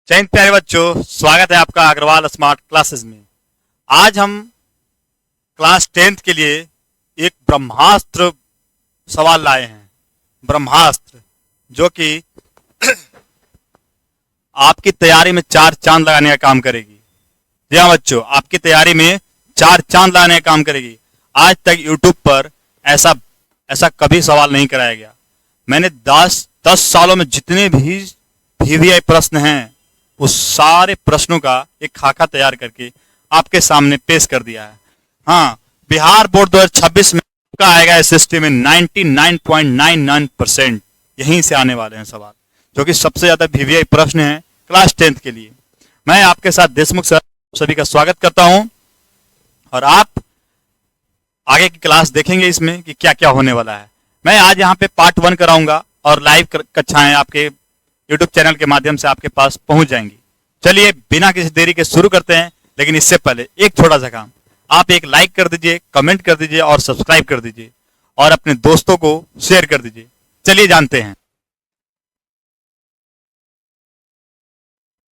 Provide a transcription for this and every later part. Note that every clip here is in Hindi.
जय हिंद प्यारे बच्चों, स्वागत है आपका अग्रवाल स्मार्ट क्लासेस में। आज हम क्लास 10th के लिए एक ब्रह्मास्त्र सवाल लाए हैं। ब्रह्मास्त्र जो कि आपकी तैयारी में 4 चांद लगाने का काम करेगी। जी हाँ बच्चों, आपकी तैयारी में 4 चांद लगाने का काम करेगी। आज तक यूट्यूब पर ऐसा कभी सवाल नहीं कराया गया। मैंने 10 सालों में जितने भी VVI प्रश्न हैं उस सारे प्रश्नों का एक खाका तैयार करके आपके सामने पेश कर दिया है। हाँ, बिहार बोर्ड 2026 में का आएगा SST में 99.99% यहीं से आने वाले हैं सवाल, जो कि सबसे ज्यादा VVI प्रश्न है क्लास 10th के लिए। मैं आपके साथ देशमुख सर सभी का स्वागत करता हूं और आप आगे की क्लास देखेंगे इसमें कि क्या क्या होने वाला है। मैं आज यहाँ पे पार्ट 1 कराऊंगा और लाइव कक्षाएं आपके YouTube चैनल के माध्यम से आपके पास पहुंच जाएंगी। चलिए बिना किसी देरी के शुरू करते हैं, लेकिन इससे पहले एक छोटा सा काम, आप एक लाइक कर दीजिए, कमेंट कर दीजिए और सब्सक्राइब कर दीजिए और अपने दोस्तों को शेयर कर दीजिए। चलिए जानते हैं।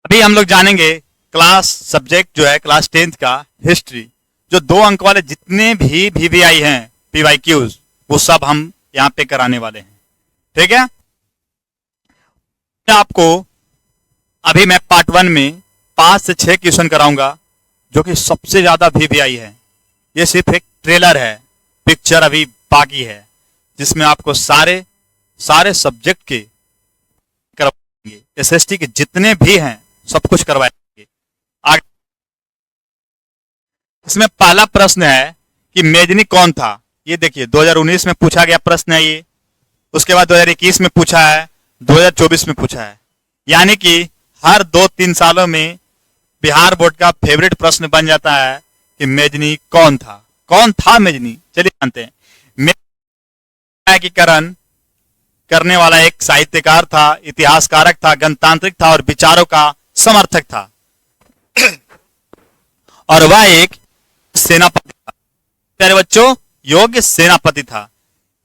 अभी हम लोग जानेंगे क्लास सब्जेक्ट जो है क्लास 10th का हिस्ट्री। जो 2 अंक वाले जितने भी VVI हैं PYQs वो सब हम यहाँ पे कराने वाले हैं। ठीक है, आपको अभी मैं पार्ट 1 में 5 से 6 क्वेश्चन कराऊंगा जो कि सबसे ज्यादा VVI है। ये सिर्फ एक ट्रेलर है, पिक्चर अभी बाकी है, जिसमें आपको सारे सब्जेक्ट के करवाएंगे। SST के जितने भी हैं सब कुछ करवाएंगे। आगे इसमें पहला प्रश्न है कि मेजनी कौन था। ये देखिए 2019 में पूछा गया प्रश्न है ये। उसके बाद 2021 में पूछा है, 2024 में पूछा है। यानी कि हर 2-3 सालों में बिहार बोर्ड का फेवरेट प्रश्न बन जाता है कि मेजनी कौन था। कौन था मेजनी, चलिए जानते हैं। एकीकरण करने वाला एक साहित्यकार था, इतिहासकारक था, गणतांत्रिक था और विचारों का समर्थक था और वह एक सेनापति था। प्यारे बच्चों, योग्य सेनापति था।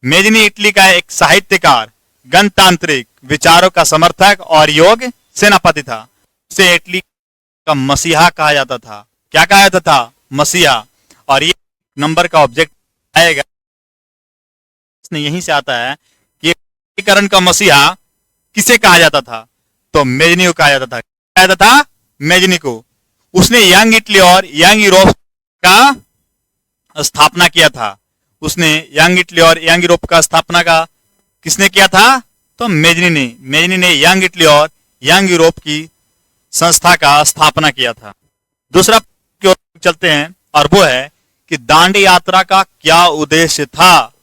मेजनी इटली का एक साहित्यकार, गणतांत्रिक, विचारों का समर्थक और योग्य सेनापति था। उसे इटली का मसीहा कहा जाता था। क्या कहा जाता था? मसीहा। और ये नंबर का ऑब्जेक्ट आएगा, यहीं से आता है कि एकीकरण का मसीहा किसे कहा जाता था? तो मेजनी को कहा जाता था। कहा जाता था मेजनी को। उसने यंग इटली और यंग यूरोप का स्थापना किया था। उसने यंग इटली और यंग यूरोप का स्थापना का किसने किया था? तो मेजनी ने। मेजनी ने यंग इटली और यंग यूरोप की संस्था का स्थापना किया था। दूसरा की ओर चलते हैं और वो है कि दांडी यात्रा का क्या उद्देश्य था।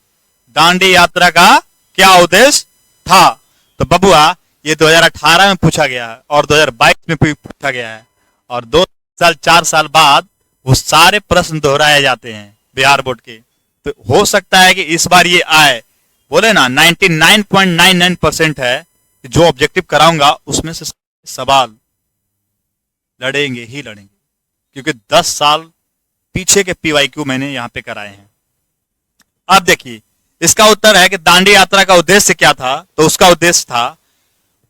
दांडी यात्रा का क्या उद्देश्य था? तो बबुआ ये 2018 में पूछा गया है और 2022 में पूछा गया है और 2-4 साल बाद वो सारे प्रश्न दोहराए जाते हैं बिहार बोर्ड के। तो हो सकता है कि इस बार ये आए। बोले ना 99.99% है कि जो ऑब्जेक्टिव कराऊंगा उसमें से सवाल लड़ेंगे ही लड़ेंगे, क्योंकि 10 साल पीछे के PYQ मैंने यहां पे कराए हैं। अब देखिए इसका उत्तर है कि दांडी यात्रा का उद्देश्य क्या था। तो उसका उद्देश्य था,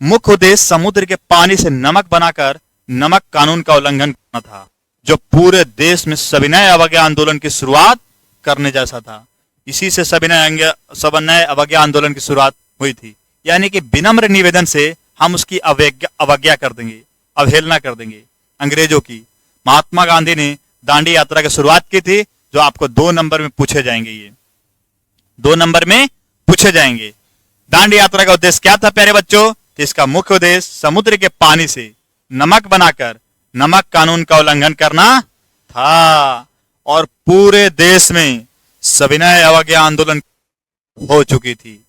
मुख्य उद्देश्य समुद्र के पानी से नमक बनाकर नमक कानून का उल्लंघन करना था, जो पूरे देश में सविनय अवज्ञा आंदोलन की शुरुआत करने जैसा था। इसी से सविनय अवज्ञा आंदोलन की शुरुआत हुई थी। यानी कि विनम्र निवेदन से हम उसकी अवज्ञा कर देंगे, अवहेलना कर देंगे अंग्रेजों की। महात्मा गांधी ने दांडी यात्रा की शुरुआत की थी, जो आपको 2 नंबर में पूछे जाएंगे। ये 2 नंबर में पूछे जाएंगे। दांडी यात्रा का उद्देश्य क्या था प्यारे बच्चों? इसका मुख्य उद्देश्य समुद्र के पानी से नमक बनाकर नमक कानून का उल्लंघन करना था और पूरे देश में सविनय अवज्ञा आंदोलन हो चुकी थी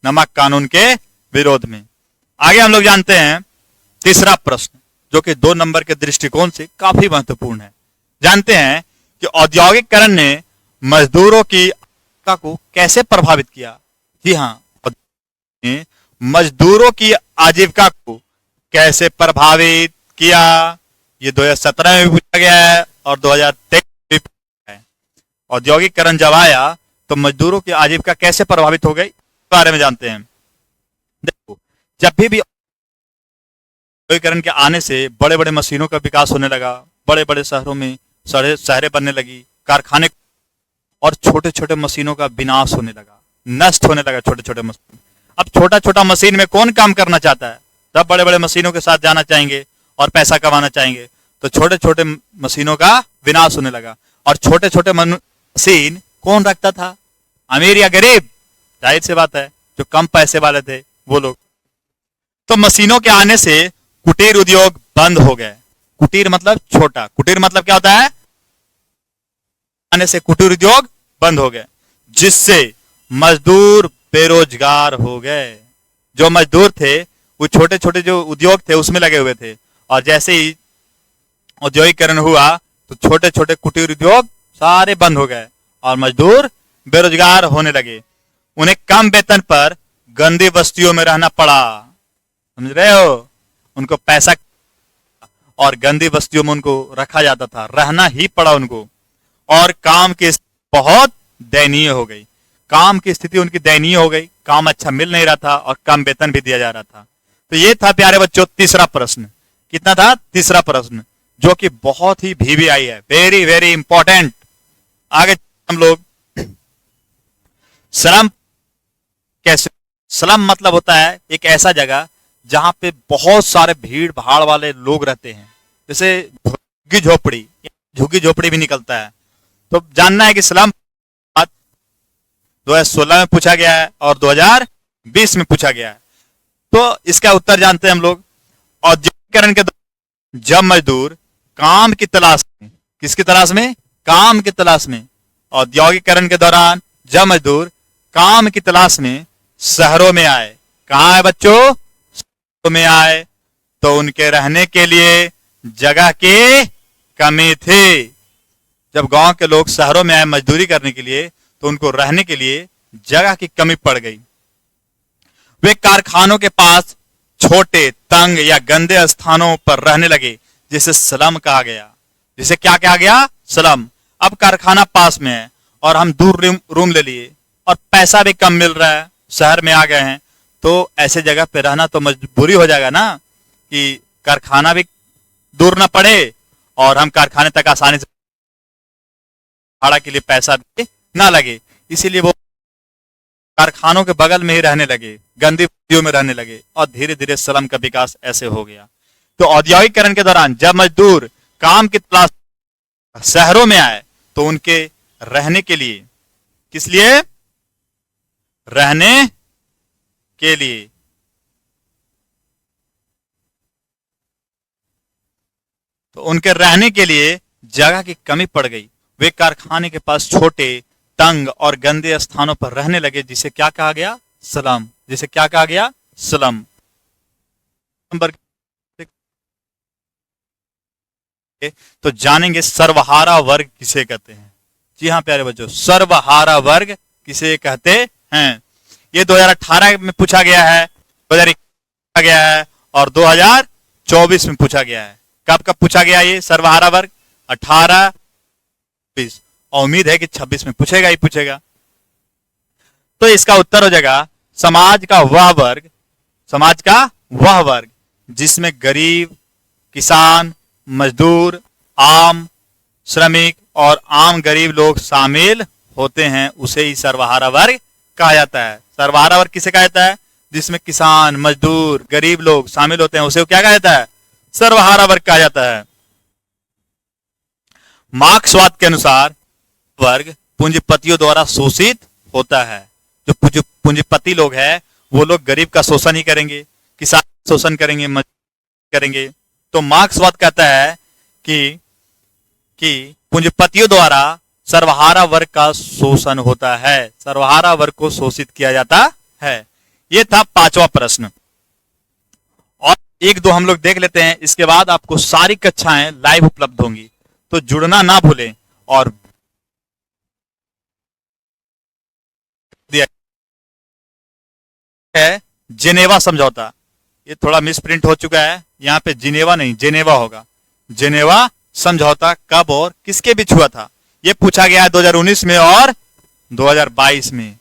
नमक कानून के विरोध में। आगे हम लोग जानते हैं तीसरा प्रश्न, जो कि 2 नंबर के दृष्टिकोण से काफी महत्वपूर्ण है। जानते हैं कि औद्योगिकरण ने मजदूरों की आजीविका को कैसे प्रभावित किया। जी हाँ, मजदूरों की आजीविका को कैसे प्रभावित किया। ये 2017 में भी पूछा गया है और 2023 में भी पूछा है। औद्योगिकरण जब आया तो मजदूरों की आजीविका कैसे प्रभावित हो गई, इस बारे में जानते हैं। देखो, जब भी औद्योगिकरण के आने से बड़े बड़े मशीनों का विकास होने लगा, बड़े बड़े शहरों में शहरें बनने लगी, कारखाने, और छोटे छोटे मशीनों का विनाश होने लगा, नष्ट होने लगा छोटे छोटे मशीन। अब छोटा छोटा मशीन में कौन काम करना चाहता है? सब बड़े बड़े मशीनों के साथ जाना चाहेंगे और पैसा कमाना चाहेंगे, तो छोटे छोटे मशीनों का विनाश होने लगा। और छोटे छोटे मशीन कौन रखता था? अमीर या गरीब? जाहिर सी बात है, जो कम पैसे वाले थे वो लोग। तो मशीनों के आने से कुटीर उद्योग बंद हो गए। कुटीर मतलब छोटा, कुटीर मतलब क्या होता है? आने से कुटीर उद्योग बंद हो गए, जिससे मजदूर बेरोजगार हो गए। जो मजदूर थे वो छोटे छोटे जो उद्योग थे उसमें लगे हुए थे, और जैसे ही औद्योगिकरण हुआ तो छोटे छोटे कुटीर उद्योग सारे बंद हो गए और मजदूर बेरोजगार होने लगे। उन्हें कम वेतन पर गंदी बस्तियों में रहना पड़ा। समझ रहे हो? उनको पैसा और गंदी बस्तियों में उनको रखा जाता था, रहना ही पड़ा उनको। और काम की बहुत दयनीय हो गई, काम की स्थिति उनकी दयनीय हो गई, काम अच्छा मिल नहीं रहा था और कम वेतन भी दिया जा रहा था। तो ये था प्यारे बच्चों तीसरा प्रश्न। कितना था? तीसरा प्रश्न, जो कि बहुत ही VVI है, वेरी वेरी इंपॉर्टेंट। आगे हम लोग स्लम कैसे? स्लम मतलब होता है एक ऐसा जगह जहां पे बहुत सारे भीड़ भाड़ वाले लोग रहते हैं, जैसे झुग्गी झोपड़ी, झुग्गी झोपड़ी भी निकलता है। तो जानना है कि स्लम 2016 में पूछा गया है और 2020 में पूछा गया है। तो इसका उत्तर जानते हैं हम लोग। औद्योगिकरण के दौरान जब मजदूर काम की तलाश में, किसकी तलाश में? काम की तलाश में। औद्योगिकरण के दौरान जब मजदूर काम की तलाश में शहरों में आए, कहाँ है बच्चों? शहरों में आए, तो उनके रहने के लिए जगह की कमी थी। जब गांव के लोग शहरों में आए मजदूरी करने के लिए, तो उनको रहने के लिए जगह की कमी पड़ गई। वे कारखानों के पास छोटे, तंग या गंदे स्थानों पर रहने लगे, जिसे स्लम कहा गया। जिसे क्या कहा गया? स्लम। अब कारखाना पास में है और हम दूर रूम ले लिए और पैसा भी कम मिल रहा है, शहर में आ गए हैं, तो ऐसे जगह पे रहना तो मजबूरी हो जाएगा ना, कि कारखाना भी दूर ना पड़े और हम कारखाने तक आसानी से भाड़ा के लिए पैसा भी ना लगे। इसीलिए वो कारखानों के बगल में ही रहने लगे, गंदी बस्तियों में रहने लगे, और धीरे धीरे स्लम का विकास ऐसे हो गया। तो औद्योगिकरण के दौरान जब मजदूर काम की तलाश शहरों में आए, तो उनके रहने के लिए, किस लिए? रहने के लिए। तो उनके रहने के लिए जगह की कमी पड़ गई। वे कारखाने के पास छोटे, तंग और गंदे स्थानों पर रहने लगे, जिसे क्या कहा गया? स्लम। जिसे क्या कहा गया? स्लम। नंबर तो जानेंगे सर्वहारा वर्ग किसे कहते हैं। जी हाँ प्यारे बच्चों, सर्वहारा वर्ग किसे कहते हैं। ये 2018 में पूछा गया है, 2021 पूछा गया है और 2024 में पूछा गया है। कब कब पूछा गया ये सर्वहारा वर्ग? 18, 20, और उम्मीद है कि 26 में पूछेगा ही पूछेगा। तो इसका उत्तर हो जाएगा समाज का वह वर्ग, समाज का वह वर्ग जिसमें गरीब, किसान, मजदूर, आम श्रमिक और आम गरीब लोग शामिल होते हैं, उसे ही सर्वहारा वर्ग कहा जाता है। सर्वहारा वर्ग किसे कहा जाता है? जिसमें किसान, मजदूर, गरीब लोग शामिल होते हैं, उसे क्या कहा जाता है? सर्वहारा वर्ग कहा जाता है। मार्क्सवाद के अनुसार वर्ग पूंजीपतियों द्वारा शोषित होता है। जो पूंजीपति लोग हैं वो लोग गरीब का शोषण ही करेंगे, किसान का शोषण करेंगे, मजदूर करेंगे। तो मार्क्सवाद कहता है कि पूंजीपतियों द्वारा सर्वहारा वर्ग का शोषण होता है, सर्वहारा वर्ग को शोषित किया जाता है। यह था 5वां प्रश्न। और 1-2 हम लोग देख लेते हैं, इसके बाद आपको सारी कक्षाएं लाइव उपलब्ध होंगी, तो जुड़ना ना भूलें। और है जेनेवा समझौता, ये थोड़ा मिस प्रिंट हो चुका है, यहाँ पे जिनेवा नहीं जेनेवा होगा। जेनेवा समझौता कब और किसके बीच हुआ था? ये पूछा गया है 2019 में और 2022 में।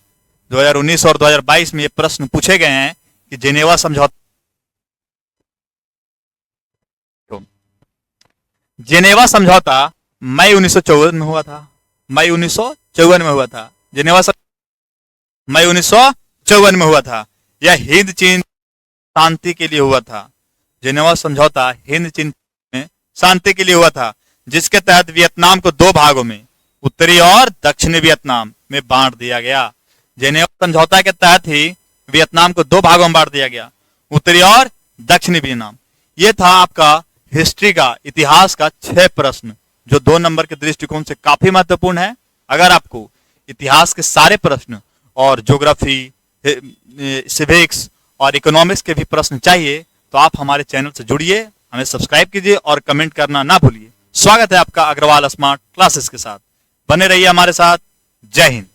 2019 और 2022 में ये प्रश्न पूछे गए हैं कि जेनेवा समझौता जेनेवा समझौता मई 1954 में हुआ था। मई 1954 में हुआ था जेनेवा मई 1954 में हुआ था। यह हिंद चीन शांति के लिए हुआ था। जेनेवा समझौता हिंद चीन में शांति के लिए हुआ था, जिसके तहत वियतनाम को दो भागों में, उत्तरी और दक्षिणी वियतनाम में बांट दिया गया। जेनेवा समझौता के तहत ही वियतनाम को दो भागों में बांट दिया गया, उत्तरी और दक्षिणी वियतनाम। यह था आपका हिस्ट्री का, इतिहास का 6 प्रश्न, जो 2 नंबर के दृष्टिकोण से काफी महत्वपूर्ण है। अगर आपको इतिहास के सारे प्रश्न और ज्योग्राफी, सिविक्स और इकोनॉमिक्स के भी प्रश्न चाहिए तो आप हमारे चैनल से जुड़िए, हमें सब्सक्राइब कीजिए और कमेंट करना ना भूलिए। स्वागत है आपका अग्रवाल स्मार्ट क्लासेस के साथ। बने रहिए हमारे साथ। जय हिंद।